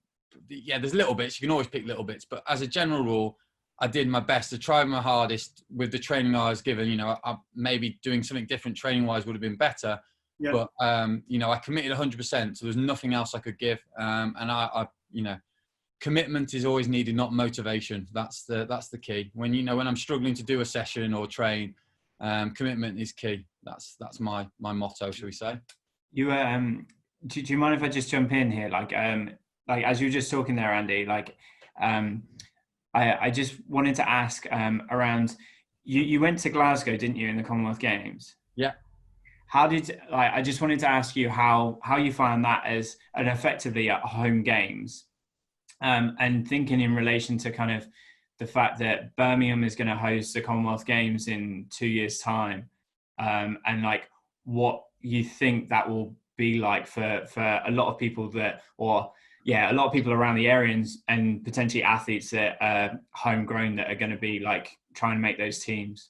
yeah, there's little bits. You can always pick little bits, but as a general rule, I did my best. I tried my hardest with the training I was given. You know, I maybe doing something different training wise would have been better. Yeah. But you know, I committed 100%. So there's nothing else I could give. And I you know, commitment is always needed, not motivation. That's the key. When I'm struggling to do a session or train, commitment is key. That's my motto, shall we say? You do you mind if I just jump in here? Like as you were just talking there, Andy, like I just wanted to ask around, you went to Glasgow, didn't you, in the Commonwealth Games? Yeah. How did, I just wanted to ask you how you found that as an effectively at home games, and thinking in relation to kind of the fact that Birmingham is going to host the Commonwealth Games in 2 years' time, and like what you think that will be like for a lot of people a lot of people around the area, and potentially athletes that are homegrown that are going to be like trying to make those teams.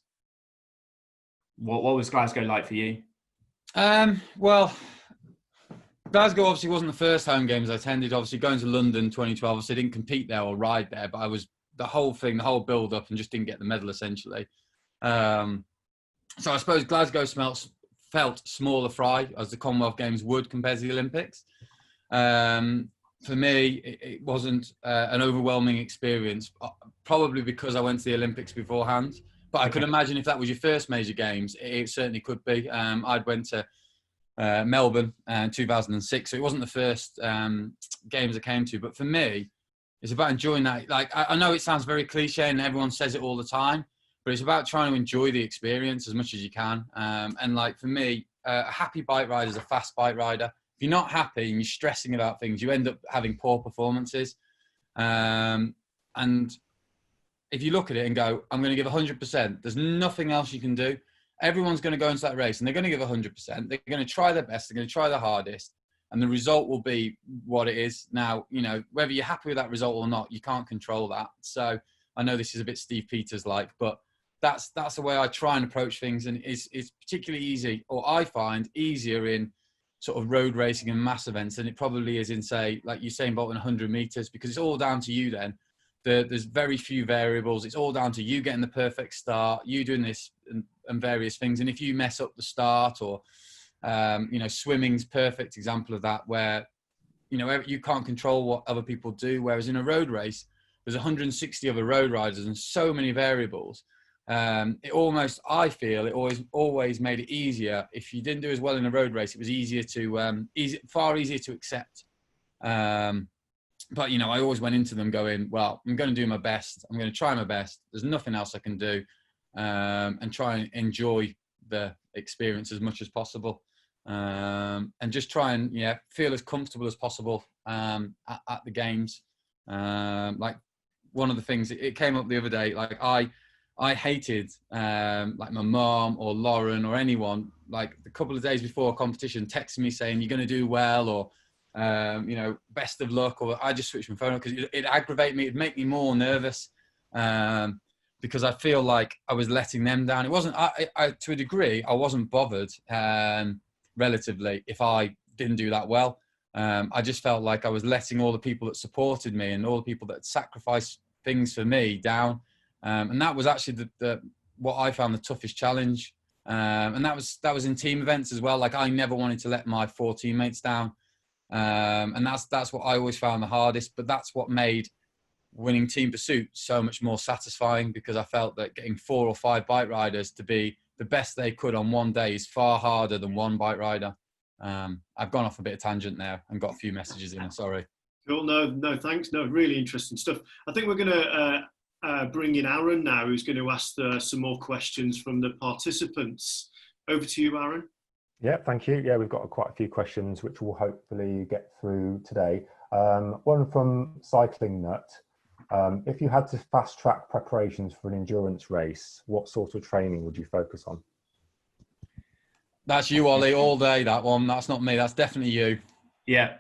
What was Glasgow like for you? Well, Glasgow obviously wasn't the first home games I attended. Obviously going to London 2012, obviously I didn't compete there or ride there, but I was the whole build up, and just didn't get the medal essentially. So I suppose Glasgow felt smaller fry, as the Commonwealth Games would compared to the Olympics. For me, it wasn't an overwhelming experience, probably because I went to the Olympics beforehand. But I could imagine if that was your first major games, it certainly could be. I'd went to Melbourne in 2006, so it wasn't the first games I came to. But for me, it's about enjoying that. Like, I know it sounds very cliche and everyone says it all the time, but it's about trying to enjoy the experience as much as you can. And like for me, a happy bike rider is a fast bike rider. If you're not happy and you're stressing about things, you end up having poor performances. And if you look at it and go, I'm going to give 100%, there's nothing else you can do. Everyone's going to go into that race and they're going to give 100%. They're going to try their best. They're going to try their hardest. And the result will be what it is. Now, you know, whether you're happy with that result or not, you can't control that. So I know this is a bit Steve Peters-like, but that's the way I try and approach things. And it's particularly easy, or I find easier in sort of road racing and mass events than it probably is in, say, like Usain Bolt in 100 meters, because it's all down to you then. There's very few variables. It's all down to you getting the perfect start, you doing this and various things. And if you mess up the start, or, you know, swimming's perfect example of that, where, you know, you can't control what other people do. Whereas in a road race, there's 160 other road riders and so many variables. It almost, I feel, it always made it easier. If you didn't do as well in a road race, it was easier to, far easier to accept. But, you know, I always went into them going, well, I'm going to do my best. I'm going to try my best. There's nothing else I can do. And try and enjoy the experience as much as possible. And just try and, feel as comfortable as possible at the games. Like one of the things, it came up the other day, like I hated, like my mom or Lauren or anyone, like a couple of days before a competition, texting me saying, you're going to do well, or you know, best of luck, or I just switch my phone off because it aggravated me. It'd make me more nervous because I feel like I was letting them down. It wasn't, I to a degree, I wasn't bothered relatively if I didn't do that well. I just felt like I was letting all the people that supported me and all the people that sacrificed things for me down. And that was actually what I found the toughest challenge. And that was in team events as well. Like I never wanted to let my 4 teammates down. And that's what I always found the hardest, but that's what made winning team pursuit so much more satisfying, because I felt that getting 4 or 5 bike riders to be the best they could on one day is far harder than one bike rider. I've gone off a bit of tangent there and got a few messages in. Sorry. Cool. No, thanks. No, really interesting stuff. I think we're going to bring in Aaron now, who's going to ask some more questions from the participants. Over to you, Aaron. Yeah, thank you. Yeah, we've got quite a few questions which we'll hopefully get through today. One from Cycling Nut. If you had to fast track preparations for an endurance race, what sort of training would you focus on? That's you, Ollie, all day, that one. That's not me. That's definitely you. Yeah.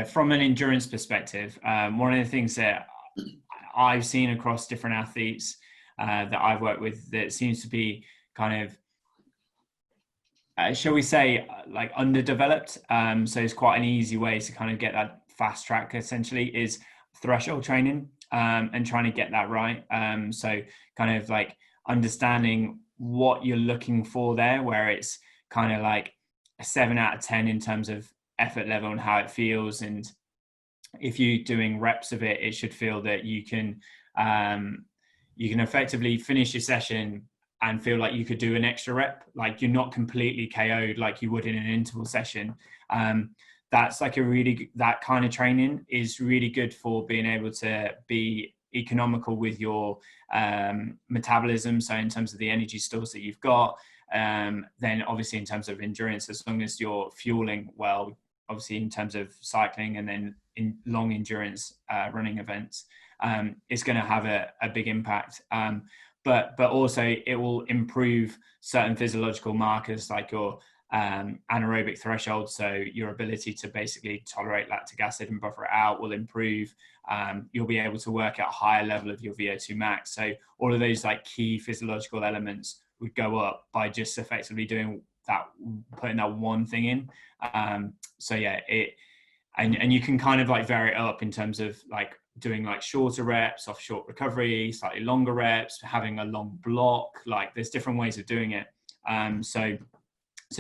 From an endurance perspective, one of the things that I've seen across different athletes that I've worked with that seems to be kind of, shall we say, like underdeveloped. So it's quite an easy way to kind of get that fast track essentially is threshold training and trying to get that right. So kind of like understanding what you're looking for there, where it's kind of like a 7 out of 10 in terms of effort level and how it feels. And if you're doing reps of it, it should feel that you can effectively finish your session and feel like you could do an extra rep, like you're not completely KO'd like you would in an interval session. That's like that kind of training is really good for being able to be economical with your metabolism. So in terms of the energy stores that you've got, then obviously in terms of endurance, as long as you're fueling well, obviously in terms of cycling and then in long endurance running events, it's going to have a big impact. But also it will improve certain physiological markers like your anaerobic threshold. So your ability to basically tolerate lactic acid and buffer it out will improve. You'll be able to work at a higher level of your VO2 max. So all of those like key physiological elements would go up by just effectively doing that, putting that one thing in. So yeah, and you can kind of like vary it up in terms of like doing like shorter reps off short recovery, slightly longer reps, having a long block. Like there's different ways of doing it. So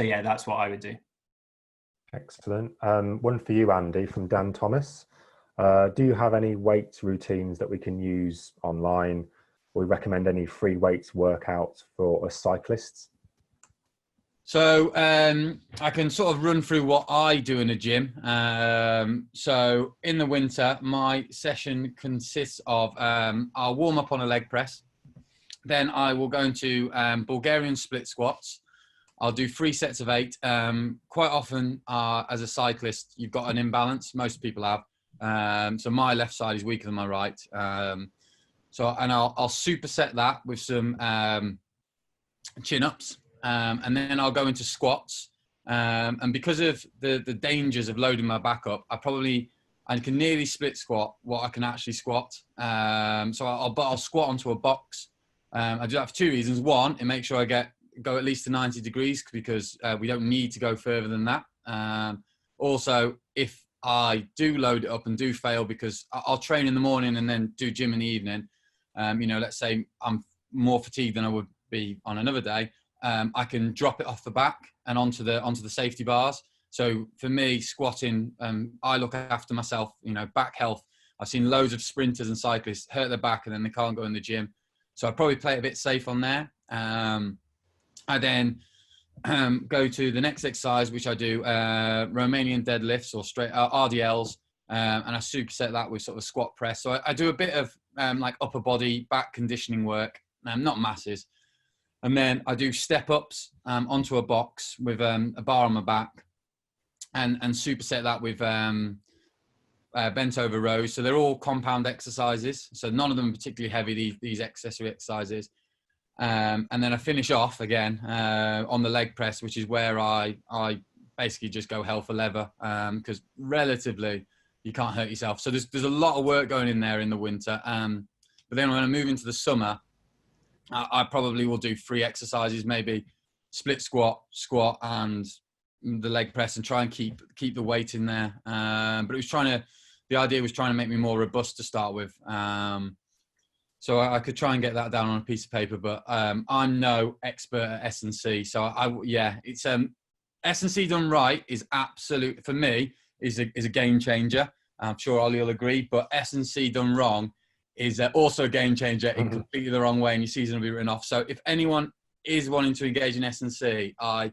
yeah, that's what I would do. Excellent. One for you, Andy, from Dan Thomas. Do you have any weights routines that we can use online? Or we recommend any free weights workouts for us cyclists? So I can sort of run through what I do in a gym. So in the winter, my session consists of I'll warm up on a leg press. Then I will go into Bulgarian split squats. I'll do 3 sets of 8. Quite often, as a cyclist, you've got an imbalance. Most people have. So my left side is weaker than my right. So I'll superset that with some chin-ups. And then I'll go into squats. And because of the dangers of loading my back up, I can nearly split squat what I can actually squat. So I'll squat onto a box. I do that for 2 reasons. One, it makes sure I go at least to 90 degrees because we don't need to go further than that. Also, if I do load it up and do fail, because I'll train in the morning and then do gym in the evening, let's say I'm more fatigued than I would be on another day, I can drop it off the back and onto the safety bars. So for me, squatting, I look after myself, back health. I've seen loads of sprinters and cyclists hurt their back and then they can't go in the gym. So I probably play it a bit safe on there. I then go to the next exercise, which I do Romanian deadlifts or straight RDLs, and I superset that with sort of squat press. So I do a bit of like upper body back conditioning work, not masses. And then I do step ups onto a box with a bar on my back and superset that with bent over rows. So they're all compound exercises. So none of them are particularly heavy, these accessory exercises. And then I finish off again on the leg press, which is where I basically just go hell for leather, because relatively you can't hurt yourself. So there's a lot of work going in there in the winter. But then when I move into the summer, I probably will do 3 exercises, maybe split squat, and the leg press, and try and keep the weight in there. But the idea was trying to make me more robust to start with. So I could try and get that down on a piece of paper, but I'm no expert at S&C. So it's S&C done right is absolute, for me, is a game changer. I'm sure Ollie will agree, but S&C done wrong is also a game changer in completely the wrong way, and your season will be written off. So if anyone is wanting to engage in S&C, I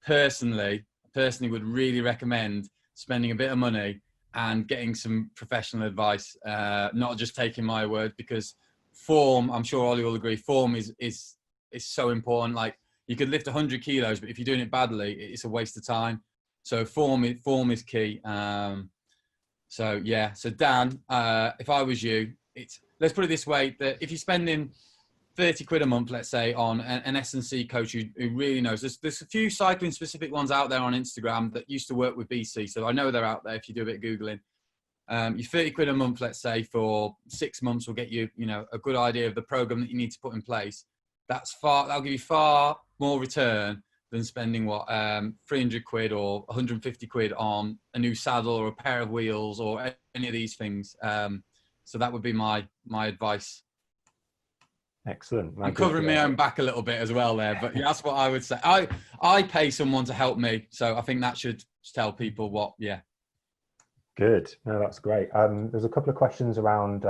personally would really recommend spending a bit of money and getting some professional advice, not just taking my word, because form, I'm sure Ollie will agree, form is so important. Like, you could lift 100 kilos, but if you're doing it badly, it's a waste of time. So form is key. So Dan, if I was you, let's put it this way, that if you're spending 30 quid a month, let's say, on an S&C coach who really knows, there's a few cycling specific ones out there on Instagram that used to work with BC. So I know they're out there if you do a bit of Googling. Your 30 quid a month, let's say, for 6 months will get you, a good idea of the program that you need to put in place. That'll give you far more return than spending 300 quid or 150 quid on a new saddle or a pair of wheels or any of these things. So that would be my advice. Excellent. I'm covering my own back a little bit as well there, but that's what I would say. I pay someone to help me, so I think that should tell people what. Good. No, that's great. There's a couple of questions around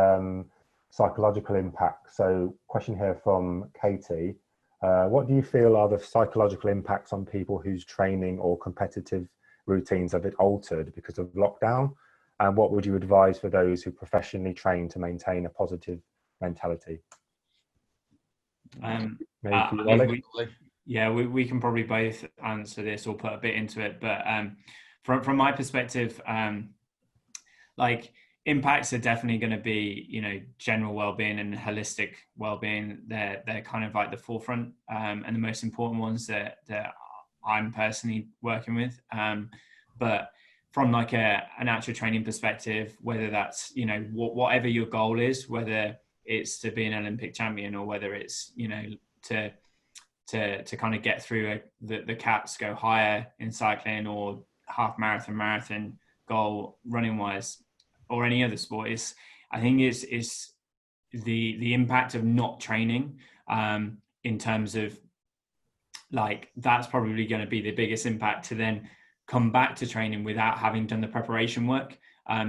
psychological impact. So, question here from Katie. What do you feel are the psychological impacts on people whose training or competitive routines have been altered because of lockdown? And what would you advise for those who professionally train to maintain a positive mentality? We can probably both answer this or put a bit into it. But from my perspective, impacts are definitely going to be, general well-being and holistic well-being. They're kind of like the forefront and the most important ones that I'm personally working with. But from like an actual training perspective, whether that's, whatever your goal is, whether it's to be an Olympic champion or whether it's, to kind of get through the caps, go higher in cycling or half marathon goal running wise, or any other sport, I think it's the impact of not training in terms of that's probably going to be the biggest impact, to then come back to training without having done the preparation work.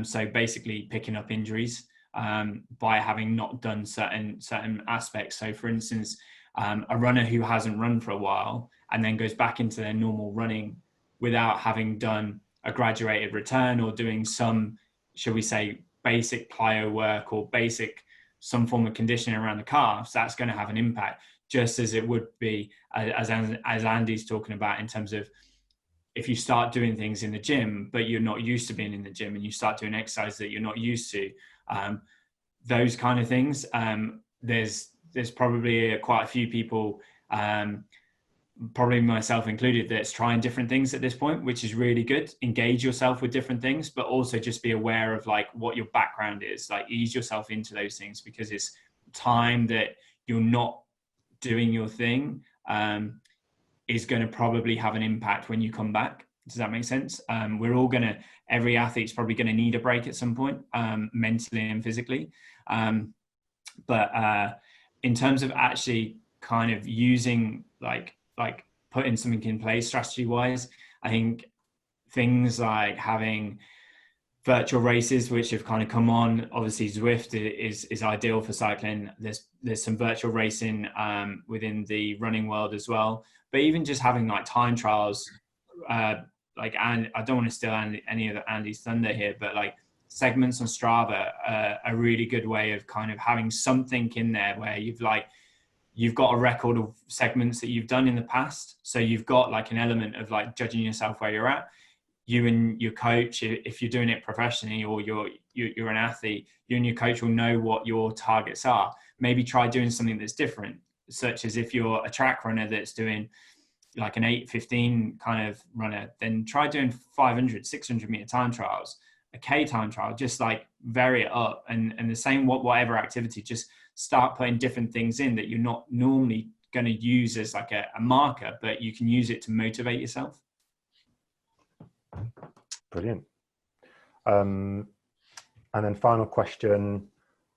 So basically picking up injuries by having not done certain aspects. So for instance, a runner who hasn't run for a while and then goes back into their normal running without having done a graduated return or doing some, shall we say, basic plyo work or some form of conditioning around the calves, that's going to have an impact, just as it would be, as Andy's talking about, in terms of if you start doing things in the gym, but you're not used to being in the gym, and you start doing exercise that you're not used to, those kind of things. There's probably quite a few people, probably myself included, that's trying different things at this point, which is really good. Engage yourself with different things, but also just be aware of what your background is. Ease yourself into those things, because it's time that you're not doing your thing is going to probably have an impact when you come back. Does that make sense? Every athlete's probably going to need a break at some point, mentally and physically. But in terms of actually kind of using putting something in place strategy wise, I think things like having virtual races, which have kind of come on. Obviously Zwift is ideal for cycling. There's some virtual racing within the running world as well. But even just having time trials, and I don't want to steal any of Andy's thunder here, but segments on Strava are a really good way of kind of having something in there where you've got a record of segments that you've done in the past. So you've got an element of judging yourself where you're at. You and your coach, if you're doing it professionally or you're an athlete, you and your coach will know what your targets are. Maybe try doing something that's different. such as if you're a track runner that's doing like an 8:15 kind of runner, then try doing 500, 600 meter time trials, a K time trial, just like vary it up, and the same whatever activity, just start putting different things in that you're not normally going to use as like a marker, but you can use it to motivate yourself. Brilliant. And then final question,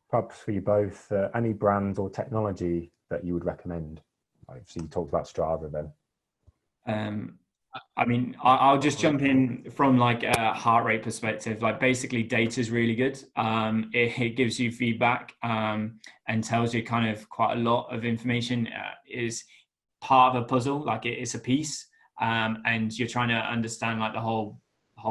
perhaps for you both, any brands or technology that you would recommend? Obviously you talked about Strava then. I mean, I'll just jump in from like a heart rate perspective. Like basically data is really good. It gives you feedback and tells you kind of quite a lot of information. Is part of a puzzle, like it's a piece, and you're trying to understand like the whole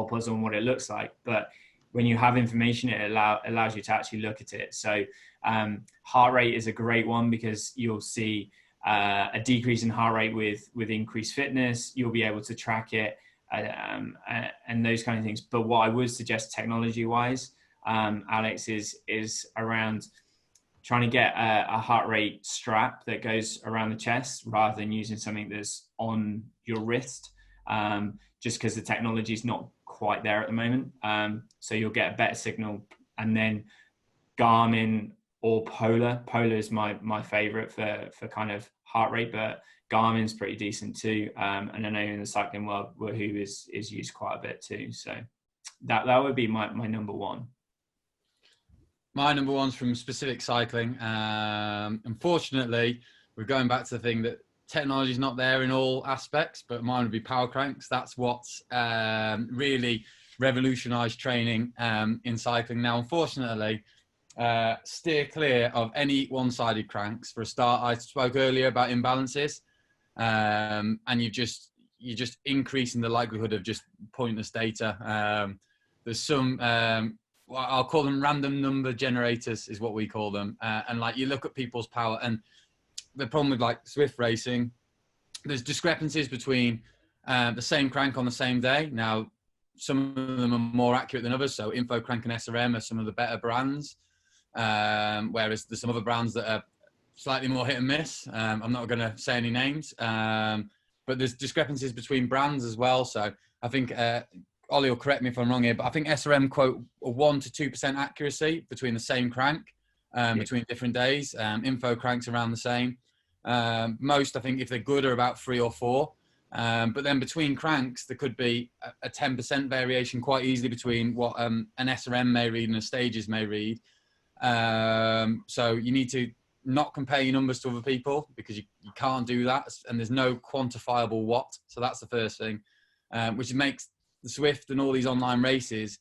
puzzle and what it looks like. But when you have information, it allows you to actually look at it. So heart rate is a great one because you'll see a decrease in heart rate with increased fitness. You'll be able to track it and those kind of things. But what I would suggest technology wise, Alex, is around trying to get a heart rate strap that goes around the chest rather than using something that's on your wrist, just because the technology is not quite there at the moment. So you'll get a better signal. And then Garmin or Polar is my favorite for kind of heart rate, but Garmin's pretty decent too. And I know in the cycling world, Wahoo is used quite a bit too. So that would be my number one. My number one's from Specific Cycling. Unfortunately, we're going back to the thing that technology is not there in all aspects, but mine would be power cranks. That's what's really revolutionized training in cycling. Now, unfortunately, steer clear of any one-sided cranks. For a start, I spoke earlier about imbalances, and you're just increasing the likelihood of just pointless data. There's some I'll call them random number generators is what we call them, and like you look at people's power, and the problem with like Swift racing, there's discrepancies between the same crank on the same day. Now, some of them are more accurate than others. So Info Crank and SRM are some of the better brands, whereas there's some other brands that are slightly more hit and miss. I'm not going to say any names, but there's discrepancies between brands as well. So I think Ollie will correct me if I'm wrong here, but I think SRM quote a 1 to 2% accuracy between the same crank between different days. Info Crank's around the same. Most, I think, if they're good, are about 3 or 4. But then between cranks, there could be a 10% variation quite easily between what an SRM may read and a Stages may read. So you need to not compare your numbers to other people because you can't do that. And there's no quantifiable what. So that's the first thing, which makes the Swift and all these online races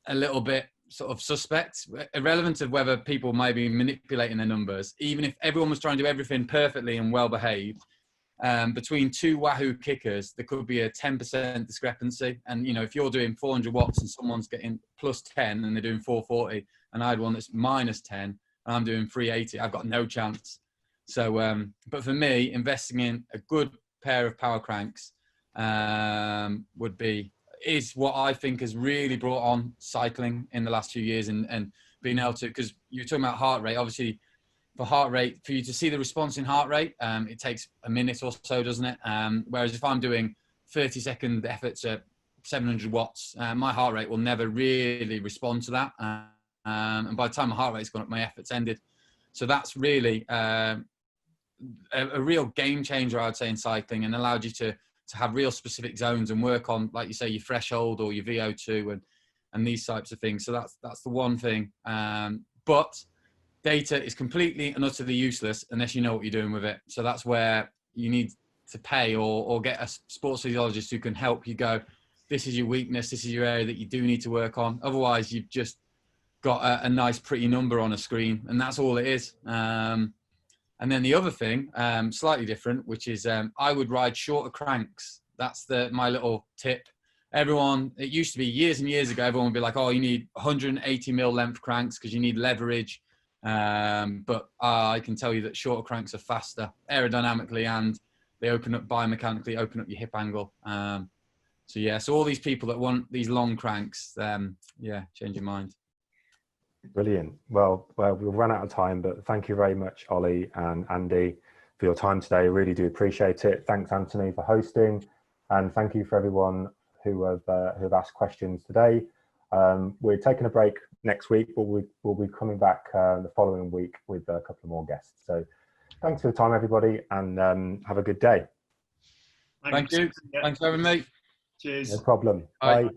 a little bit sort of suspect, irrelevant of whether people might be manipulating their numbers. Even if everyone was trying to do everything perfectly and well behaved, between two Wahoo kickers, there could be a 10% discrepancy. And, you know, if you're doing 400 watts and someone's getting plus 10 and they're doing 440, and I had one that's minus 10 and I'm doing 380, I've got no chance. So, but for me, investing in a good pair of power cranks is what I think has really brought on cycling in the last few years, and being able to, because you're talking about heart rate, obviously for heart rate, for you to see the response in heart rate, it takes a minute or so, doesn't it? Whereas if I'm doing 30-second efforts at 700 watts, my heart rate will never really respond to that. And by the time my heart rate's gone up, my effort's ended. So that's really a real game changer, I would say, in cycling, and allowed you to have real specific zones and work on, like you say, your threshold or your VO2 and these types of things. So that's the one thing. But data is completely and utterly useless unless you know what you're doing with it. So that's where you need to pay or get a sports physiologist who can help you go, this is your weakness, this is your area that you do need to work on. Otherwise, you've just got a nice, pretty number on a screen, and that's all it is. And then the other thing, slightly different, which is I would ride shorter cranks. That's my little tip. Everyone, it used to be years and years ago, everyone would be like, oh, you need 180 mil length cranks because you need leverage. But I can tell you that shorter cranks are faster aerodynamically, and they open up biomechanically, open up your hip angle. So all these people that want these long cranks, change your mind. Brilliant. Well, we'll run out of time, but thank you very much, Ollie and Andy, for your time today. I really do appreciate it. Thanks, Anthony, for hosting, and thank you for everyone who have asked questions today. We're taking a break next week, but we'll be coming back the following week with a couple more guests. So thanks for the time, everybody, and have a good day. Thank you. Thanks for having me. Cheers. No problem. Bye. Bye.